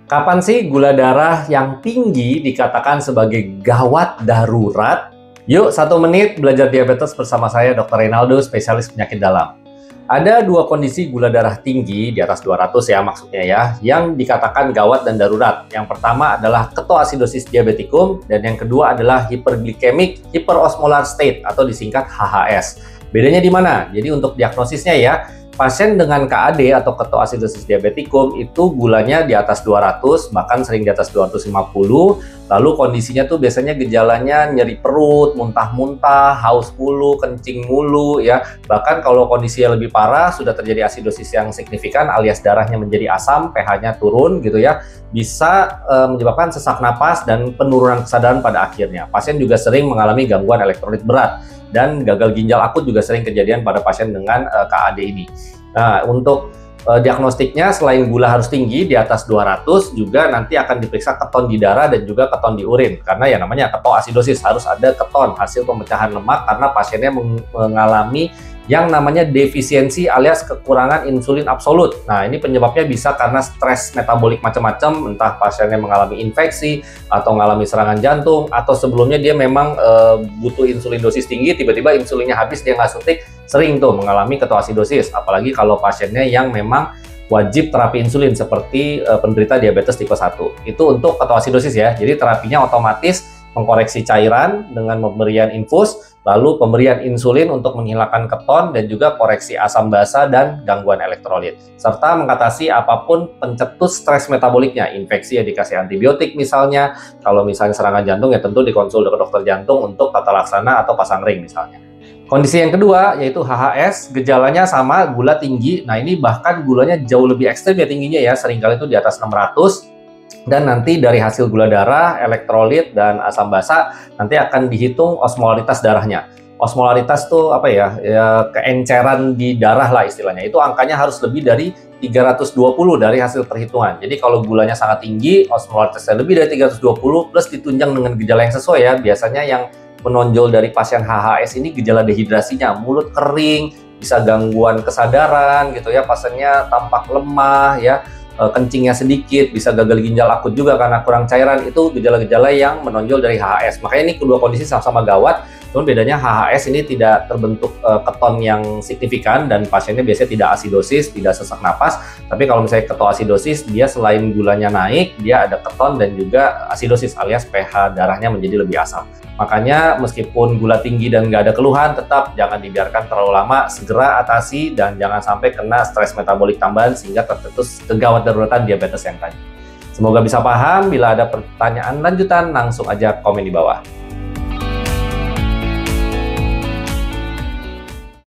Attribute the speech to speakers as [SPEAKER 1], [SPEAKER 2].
[SPEAKER 1] Kapan sih gula darah yang tinggi dikatakan sebagai gawat darurat? Yuk, 1 menit belajar diabetes bersama saya, Dr. Reynaldo, spesialis penyakit dalam. Ada dua kondisi gula darah tinggi, di atas 200 ya maksudnya ya, yang dikatakan gawat dan darurat. Yang pertama adalah ketoasidosis diabetikum, dan yang kedua adalah hyperglycemic hyperosmolar state, atau disingkat HHS. Bedanya di mana? Jadi untuk diagnosisnya ya, pasien dengan KAD atau ketoasidosis diabetikum itu gulanya di atas 200, bahkan sering di atas 250. Lalu kondisinya tuh biasanya gejalanya nyeri perut, muntah-muntah, haus mulu, kencing mulu ya. Bahkan kalau kondisinya lebih parah, sudah terjadi asidosis yang signifikan alias darahnya menjadi asam, pH-nya turun gitu ya. Bisa menyebabkan sesak napas dan penurunan kesadaran pada akhirnya. Pasien juga sering mengalami gangguan elektrolit berat. Dan gagal ginjal akut juga sering kejadian pada pasien dengan KAD ini. Nah, untuk diagnostiknya selain gula harus tinggi di atas 200, juga nanti akan diperiksa keton di darah dan juga keton di urin. Karena ya namanya ketoasidosis, harus ada keton hasil pemecahan lemak karena pasiennya mengalami yang namanya defisiensi alias kekurangan insulin absolut. Nah, ini penyebabnya bisa karena stres metabolik macam-macam, entah pasiennya mengalami infeksi atau mengalami serangan jantung, atau sebelumnya dia memang butuh insulin dosis tinggi, tiba-tiba insulinnya habis, dia nggak suntik, sering tuh mengalami ketoasidosis. Apalagi kalau pasiennya yang memang wajib terapi insulin seperti penderita diabetes tipe 1. Itu untuk ketoasidosis ya. Jadi terapinya otomatis mengkoreksi cairan dengan pemberian infus, lalu pemberian insulin untuk menghilangkan keton, dan juga koreksi asam basa dan gangguan elektrolit. Serta mengatasi apapun pencetus stres metaboliknya. Infeksi ya dikasih antibiotik misalnya, kalau misalnya serangan jantung ya tentu dikonsul ke dokter jantung untuk tata laksana atau pasang ring misalnya. Kondisi yang kedua yaitu HHS, gejalanya sama, gula tinggi. Nah ini bahkan gulanya jauh lebih ekstrim ya tingginya ya, seringkali itu di atas 600. Dan nanti dari hasil gula darah, elektrolit, dan asam basa nanti akan dihitung osmolaritas darahnya. Osmolaritas tuh apa ya, keenceran di darah lah istilahnya. Itu angkanya harus lebih dari 320 dari hasil perhitungan. Jadi kalau gulanya sangat tinggi, osmolaritasnya lebih dari 320 plus ditunjang dengan gejala yang sesuai ya. Biasanya yang menonjol dari pasien HHS ini gejala dehidrasinya, mulut kering, bisa gangguan kesadaran gitu ya, pasiennya tampak lemah ya, kencingnya sedikit, bisa gagal ginjal akut juga karena kurang cairan. Itu gejala-gejala yang menonjol dari HHS. Makanya ini kedua kondisi sama-sama gawat, namun bedanya HHS ini tidak terbentuk keton yang signifikan dan pasiennya biasanya tidak asidosis, tidak sesak napas. Tapi kalau misalnya ketoasidosis, dia selain gulanya naik, dia ada keton dan juga asidosis alias pH darahnya menjadi lebih asam. Makanya meskipun gula tinggi dan nggak ada keluhan, tetap jangan dibiarkan terlalu lama, segera atasi dan jangan sampai kena stres metabolik tambahan sehingga tercetus kegawat daruratan diabetes yang tadi. Semoga bisa paham. Bila ada pertanyaan lanjutan, langsung aja komen di bawah.